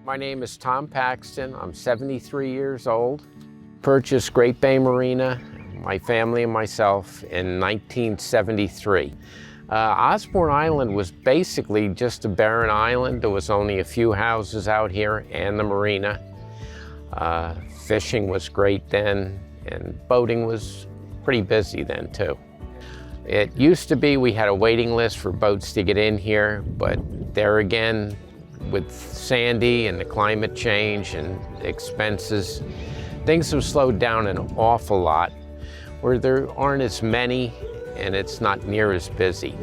My name is Tom Paxton. I'm 73 years old. Purchased Great Bay Marina, my family and myself, in 1973. Osborne Island was basically just a barren island. There was only a few houses out here and the marina. Fishing was great then, and boating was pretty busy then too. It used to be we had a waiting list for boats to get in here, but there again, with Sandy and the climate change and expenses, things have slowed down an awful lot, where there aren't as many and it's not near as busy.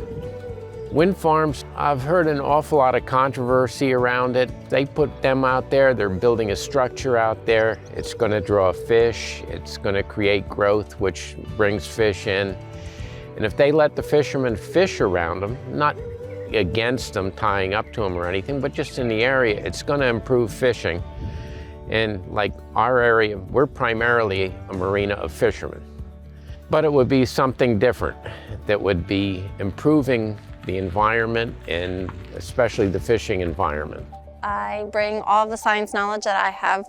Wind farms, I've heard an awful lot of controversy around it. They put them out there, they're building a structure out there. It's going to draw fish, it's going to create growth, which brings fish in. And if they let the fishermen fish around them, not against them, tying up to them or anything, but just in the area, it's going to improve fishing. And like our area, we're primarily a marina of fishermen. But it would be something different that would be improving the environment and especially the fishing environment. I bring all of the science knowledge that I have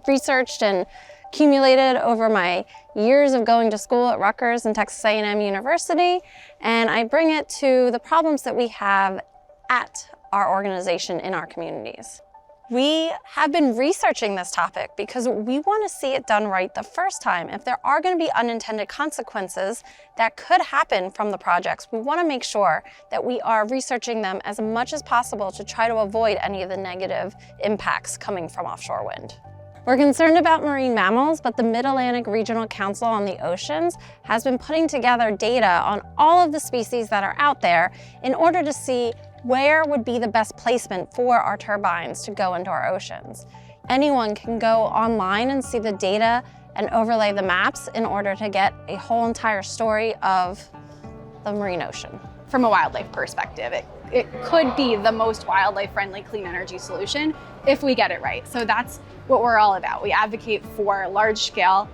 researched and accumulated over my years of going to school at Rutgers and Texas A&M University, and I bring it to the problems that we have at our organization in our communities. We have been researching this topic because we want to see it done right the first time. If there are going to be unintended consequences that could happen from the projects, we want to make sure that we are researching them as much as possible to try to avoid any of the negative impacts coming from offshore wind. We're concerned about marine mammals, but the Mid-Atlantic Regional Council on the Oceans has been putting together data on all of the species that are out there in order to see where would be the best placement for our turbines to go into our oceans. Anyone can go online and see the data and overlay the maps in order to get a whole entire story of the marine ocean. From a wildlife perspective, it could be the most wildlife-friendly clean energy solution if we get it right. So that's what we're all about. We advocate for large-scale,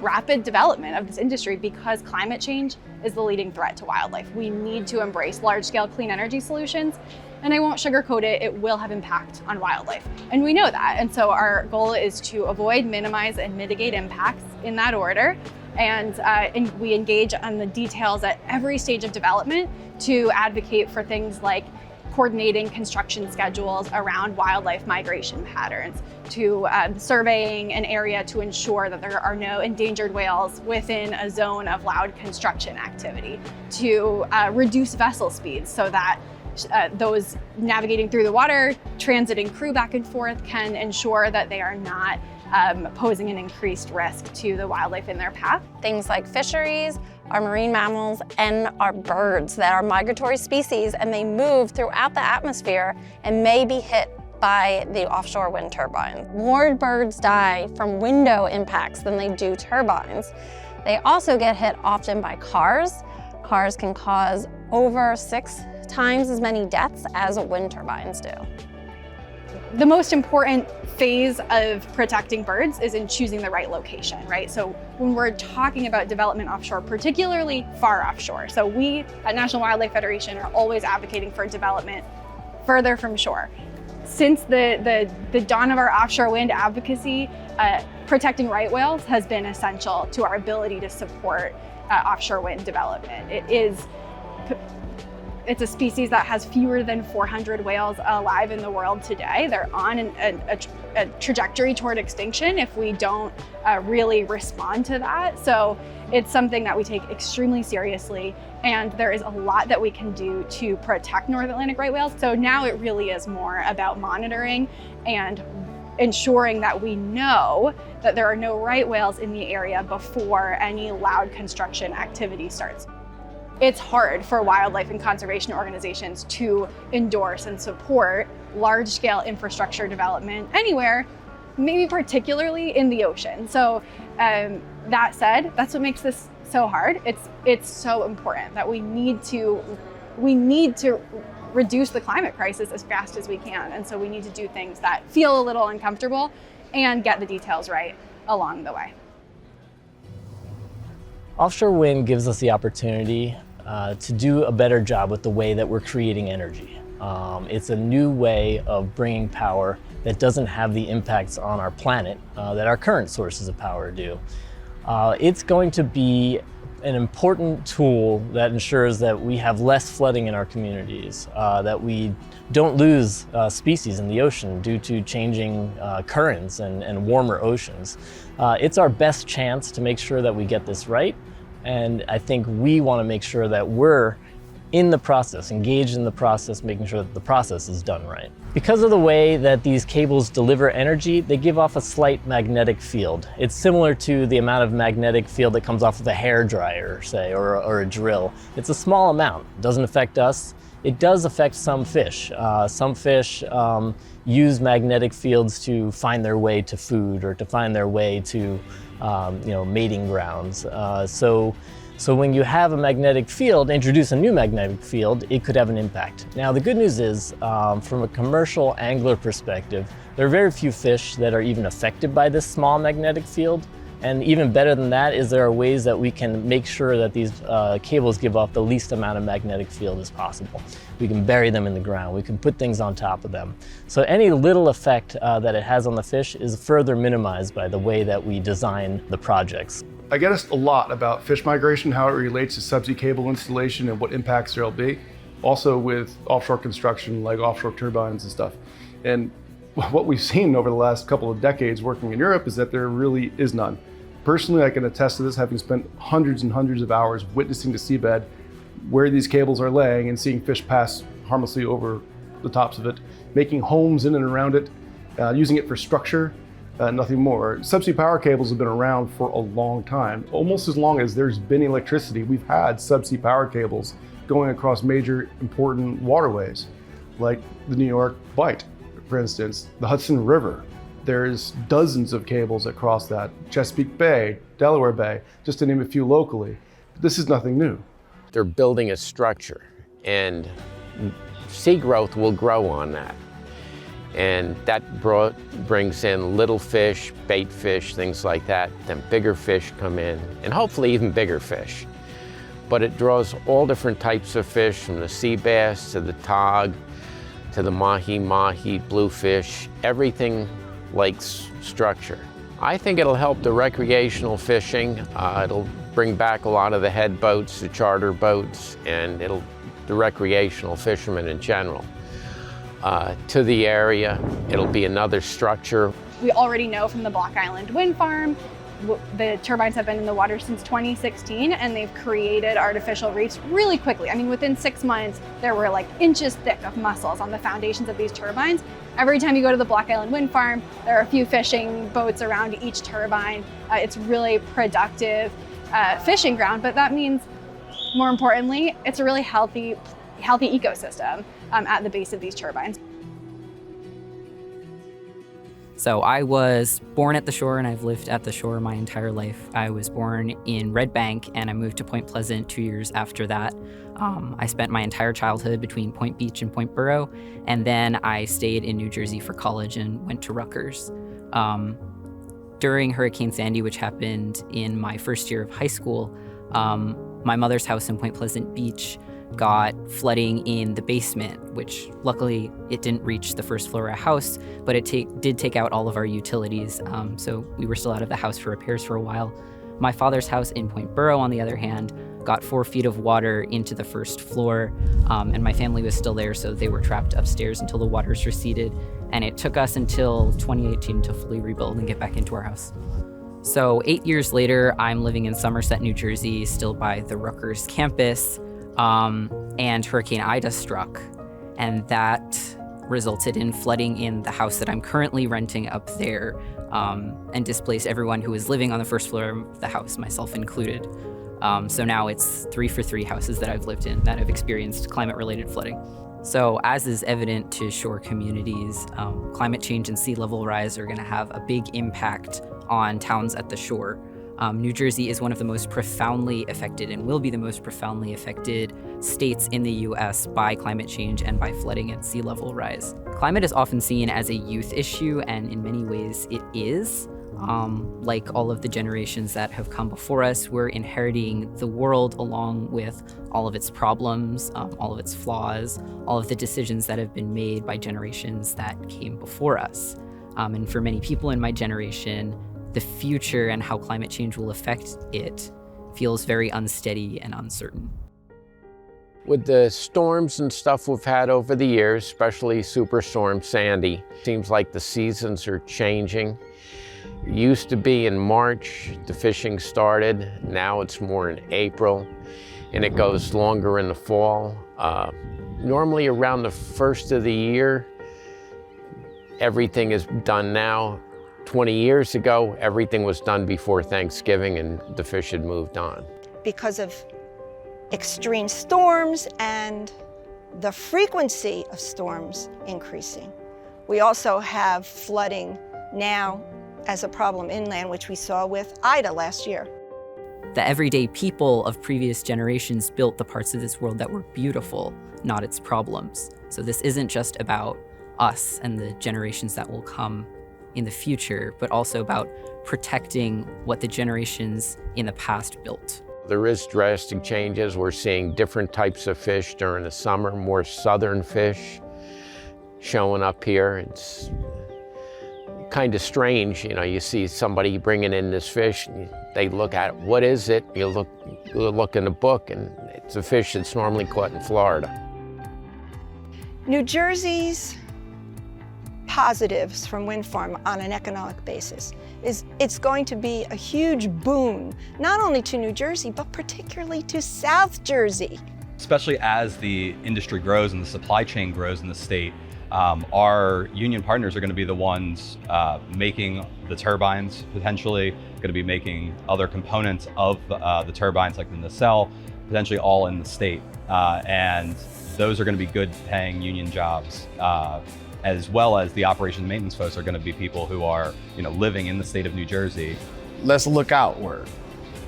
rapid development of this industry because climate change is the leading threat to wildlife. We need to embrace large-scale clean energy solutions, and I won't sugarcoat it, it will have impact on wildlife. And we know that, and so our goal is to avoid, minimize, and mitigate impacts in that order. And we engage on the details at every stage of development to advocate for things like coordinating construction schedules around wildlife migration patterns, to surveying an area to ensure that there are no endangered whales within a zone of loud construction activity, to reduce vessel speeds so that those navigating through the water, transiting crew back and forth, can ensure that they are not posing an increased risk to the wildlife in their path. Things like fisheries, our marine mammals, and our birds that are migratory species, and they move throughout the atmosphere and may be hit by the offshore wind turbine. More birds die from window impacts than they do turbines. They also get hit often by cars. Cars can cause over 6 times as many deaths as wind turbines do. The most important phase of protecting birds is in choosing the right location, right? So when we're talking about development offshore, particularly far offshore, so we at National Wildlife Federation are always advocating for development further from shore. Since the dawn of our offshore wind advocacy, protecting right whales has been essential to our ability to support offshore wind development. It's a species that has fewer than 400 whales alive in the world today. They're on a trajectory toward extinction if we don't really respond to that. So it's something that we take extremely seriously, and there is a lot that we can do to protect North Atlantic right whales. So now it really is more about monitoring and ensuring that we know that there are no right whales in the area before any loud construction activity starts. It's hard for wildlife and conservation organizations to endorse and support large-scale infrastructure development anywhere, maybe particularly in the ocean. So that said, that's what makes this so hard. It's so important that we need to reduce the climate crisis as fast as we can. And so we need to do things that feel a little uncomfortable and get the details right along the way. Offshore wind gives us the opportunity to do a better job with the way that we're creating energy. It's a new way of bringing power that doesn't have the impacts on our planet that our current sources of power do. It's going to be an important tool that ensures that we have less flooding in our communities, that we don't lose species in the ocean due to changing currents and warmer oceans. It's our best chance to make sure that we get this right, and I think we want to make sure that we're in the process, engaged in the process, making sure that the process is done right. Because of the way that these cables deliver energy, they give off a slight magnetic field. It's similar to the amount of magnetic field that comes off of a hairdryer, say, or a drill. It's a small amount. It doesn't affect us. It does affect some fish. Some fish use magnetic fields to find their way to food or to find their way to mating grounds. So when you have a magnetic field, introduce a new magnetic field, it could have an impact. Now the good news is, from a commercial angler perspective, there are very few fish that are even affected by this small magnetic field. And even better than that is there are ways that we can make sure that these cables give off the least amount of magnetic field as possible. We can bury them in the ground, we can put things on top of them. So any little effect that it has on the fish is further minimized by the way that we design the projects. I get asked a lot about fish migration, how it relates to subsea cable installation and what impacts there'll be. Also with offshore construction, like offshore turbines and stuff. And what we've seen over the last couple of decades working in Europe is that there really is none. Personally, I can attest to this, having spent hundreds and hundreds of hours witnessing the seabed, where these cables are laying and seeing fish pass harmlessly over the tops of it, making homes in and around it, using it for structure. Nothing more. Subsea power cables have been around for a long time. Almost as long as there's been electricity, we've had subsea power cables going across major important waterways, like the New York Bight, for instance, the Hudson River. There's dozens of cables that cross that. Chesapeake Bay, Delaware Bay, just to name a few locally. But this is nothing new. They're building a structure, and sea growth will grow on that. And that brings in little fish, bait fish, things like that. Then bigger fish come in, and hopefully even bigger fish. But it draws all different types of fish, from the sea bass to the tog, to the mahi, bluefish. Everything likes structure. I think it'll help the recreational fishing. It'll bring back a lot of the head boats, the charter boats, and the recreational fishermen in general. To the area. It'll be another structure. We already know from the Block Island wind farm, the turbines have been in the water since 2016, and they've created artificial reefs really quickly. I mean, within 6 months, there were like inches thick of mussels on the foundations of these turbines. Every time you go to the Block Island wind farm, there are a few fishing boats around each turbine. It's really productive fishing ground, but that means, more importantly, it's a really healthy ecosystem at the base of these turbines. So I was born at the shore, and I've lived at the shore my entire life. I was born in Red Bank, and I moved to Point Pleasant 2 years after that. I spent my entire childhood between Point Beach and Point Borough, and then I stayed in New Jersey for college and went to Rutgers. During Hurricane Sandy, which happened in my first year of high school, my mother's house in Point Pleasant Beach got flooding in the basement, which luckily it didn't reach the first floor of our house, but it did take out all of our utilities, so we were still out of the house for repairs for a while. My father's house in Point Borough, on the other hand, got 4 feet of water into the first floor, and my family was still there, so they were trapped upstairs until the waters receded, and it took us until 2018 to fully rebuild and get back into our house. So 8 years later, I'm living in Somerset, New Jersey, still by the Rutgers campus, and Hurricane Ida struck, and that resulted in flooding in the house that I'm currently renting up there, and displaced everyone who was living on the first floor of the house, myself included. So now it's 3 for 3 houses that I've lived in that have experienced climate-related flooding. So as is evident to shore communities, climate change and sea level rise are going to have a big impact on towns at the shore. New Jersey is one of the most profoundly affected, and will be the most profoundly affected states in the US by climate change and by flooding and sea level rise. Climate is often seen as a youth issue, and in many ways it is. Like all of the generations that have come before us, we're inheriting the world along with all of its problems, all of its flaws, all of the decisions that have been made by generations that came before us. And for many people in my generation, the future and how climate change will affect it feels very unsteady and uncertain. With the storms and stuff we've had over the years, especially Superstorm Sandy, seems like the seasons are changing. It used to be in March, the fishing started. Now it's more in April, and it goes longer in the fall. Normally around the first of the year, everything is done now. 20 years ago, everything was done before Thanksgiving and the fish had moved on. Because of extreme storms and the frequency of storms increasing. We also have flooding now as a problem inland, which we saw with Ida last year. The everyday people of previous generations built the parts of this world that were beautiful, not its problems. So this isn't just about us and the generations that will come in the future, but also about protecting what the generations in the past built. There is drastic changes. We're seeing different types of fish during the summer, more southern fish showing up here. It's kind of strange, you know, you see somebody bringing in this fish, and they look at it, what is it? You look in the book, and it's a fish that's normally caught in Florida. New Jersey's positives from wind farm on an economic basis is it's going to be a huge boon, not only to New Jersey, but particularly to South Jersey. Especially as the industry grows and the supply chain grows in the state, our union partners are going to be the ones making the turbines, potentially going to be making other components of the turbines like the nacelle, potentially all in the state. And those are going to be good paying union jobs, as well as the operations and maintenance folks are going to be people who are, you know, living in the state of New Jersey. Let's look outward.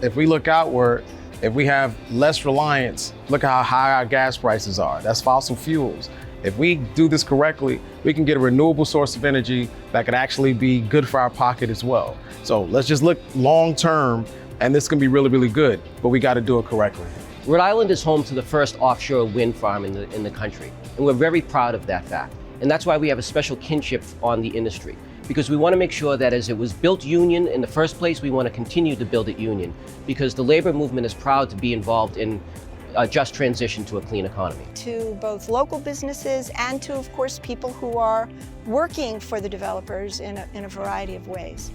If we look outward, if we have less reliance, look at how high our gas prices are. That's fossil fuels. If we do this correctly, we can get a renewable source of energy that could actually be good for our pocket as well. So let's just look long term, and this can be really, really good, but we got to do it correctly. Rhode Island is home to the first offshore wind farm in the country, and we're very proud of that fact. And that's why we have a special kinship on the industry, because we want to make sure that as it was built union in the first place, we want to continue to build it union, because the labor movement is proud to be involved in a just transition to a clean economy. To both local businesses and to, of course, people who are working for the developers in a variety of ways.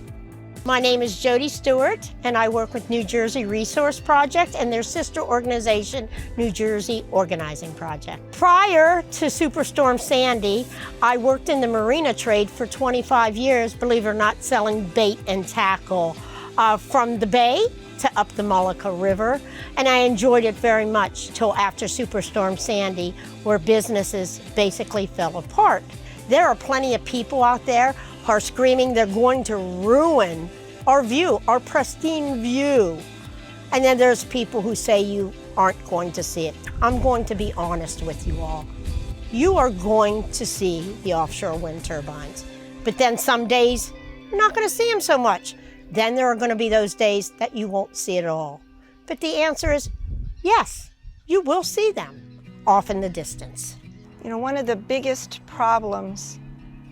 My name is Jody Stewart, and I work with New Jersey Resource Project and their sister organization, New Jersey Organizing Project. Prior to Superstorm Sandy, I worked in the marina trade for 25 years, believe it or not, selling bait and tackle from the bay to up the Mullica River, and I enjoyed it very much till after Superstorm Sandy, where businesses basically fell apart. There are plenty of people out there who are screaming they're going to ruin our view, our pristine view. And then there's people who say you aren't going to see it. I'm going to be honest with you all. You are going to see the offshore wind turbines, but then some days you're not going to see them so much. Then there are going to be those days that you won't see it at all. But the answer is yes, you will see them off in the distance. You know, one of the biggest problems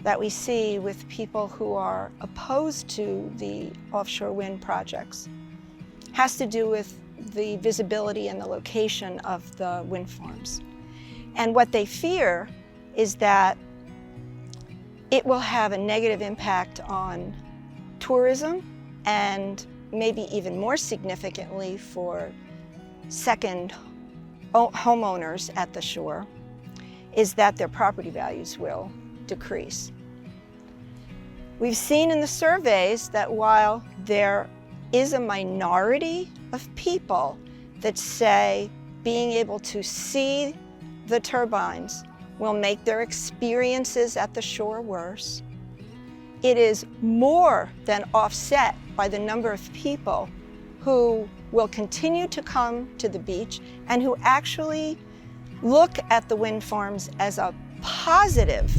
that we see with people who are opposed to the offshore wind projects has to do with the visibility and the location of the wind farms. And what they fear is that it will have a negative impact on tourism, and maybe even more significantly for second homeowners at the shore, is that their property values will decrease. We've seen in the surveys that while there is a minority of people that say being able to see the turbines will make their experiences at the shore worse, it is more than offset by the number of people who will continue to come to the beach and who actually look at the wind farms as a positive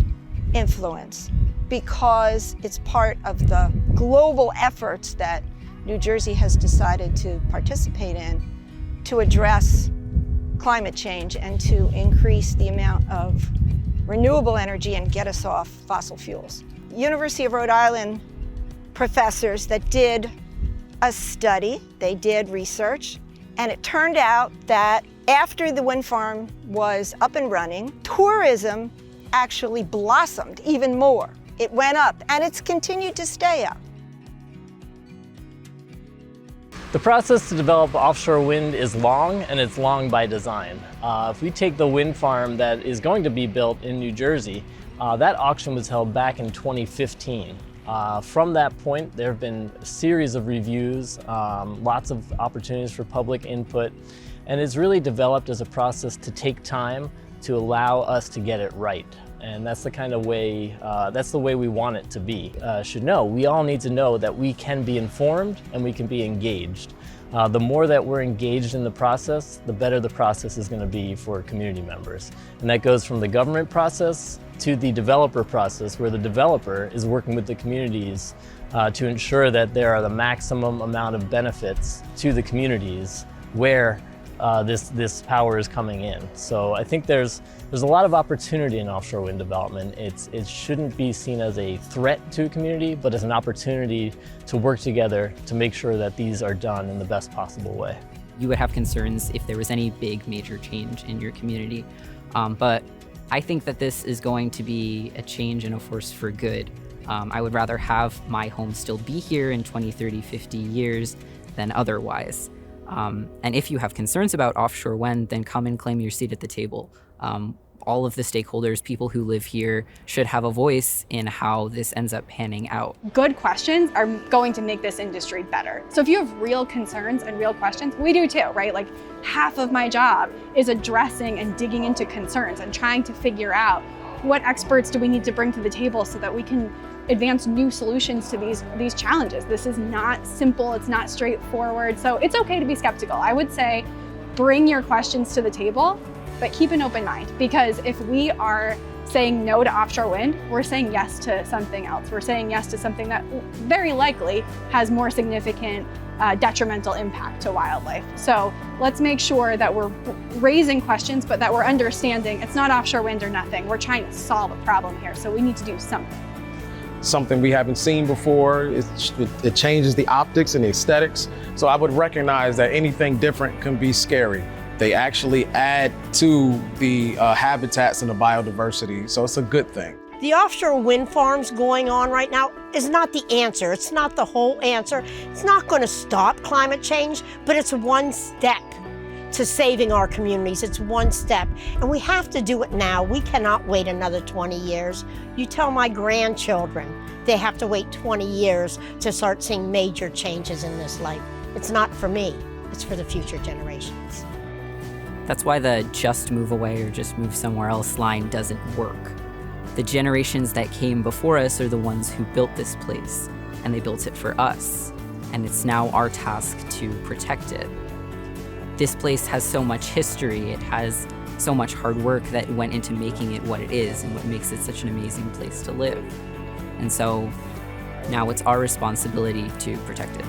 influence because it's part of the global efforts that New Jersey has decided to participate in to address climate change and to increase the amount of renewable energy and get us off fossil fuels. University of Rhode Island professors that did a study, they did research, and it turned out that after the wind farm was up and running, tourism actually blossomed even more. It went up, and it's continued to stay up. The process to develop offshore wind is long, and it's long by design. If we take the wind farm that is going to be built in New Jersey, that auction was held back in 2015. From that point, there have been a series of reviews, lots of opportunities for public input, and it's really developed as a process to take time to allow us to get it right. And that's the kind of way, that's the way we want it to be. We all need to know that we can be informed and we can be engaged. The more that we're engaged in the process, the better the process is going to be for community members. And that goes from the government process to the developer process, where the developer is working with the communities to ensure that there are the maximum amount of benefits to the communities where this power is coming in. So I think there's a lot of opportunity in offshore wind development. It shouldn't be seen as a threat to a community, but as an opportunity to work together to make sure that these are done in the best possible way. You would have concerns if there was any big major change in your community, but I think that this is going to be a change and a force for good. I would rather have my home still be here in 20, 30, 50 years than otherwise. And if you have concerns about offshore wind, then come and claim your seat at the table. All of the stakeholders, people who live here, should have a voice in how this ends up panning out. Good questions are going to make this industry better. So if you have real concerns and real questions, we do too, right? Like half of my job is addressing and digging into concerns and trying to figure out what experts do we need to bring to the table so that we can advance new solutions to these challenges. This is not simple, it's not straightforward, so it's okay to be skeptical. I would say bring your questions to the table, but keep an open mind, because if we are saying no to offshore wind, we're saying yes to something else. We're saying yes to something that very likely has more significant detrimental impact to wildlife. So let's make sure that we're raising questions, but that we're understanding it's not offshore wind or nothing. We're trying to solve a problem here, so we need to do something. Something we haven't seen before. It changes the optics and the aesthetics. So I would recognize that anything different can be scary. They actually add to the habitats and the biodiversity, so it's a good thing. The offshore wind farms going on right now is not the answer. It's not the whole answer. It's not going to stop climate change, but it's one step to saving our communities. It's one step, and we have to do it now. We cannot wait another 20 years. You tell my grandchildren they have to wait 20 years to start seeing major changes in this life. It's not for me, it's for the future generations. That's why the just move away or just move somewhere else line doesn't work. The generations that came before us are the ones who built this place, and they built it for us, and it's now our task to protect it. This place has so much history, it has so much hard work that went into making it what it is and what makes it such an amazing place to live. And so now it's our responsibility to protect it.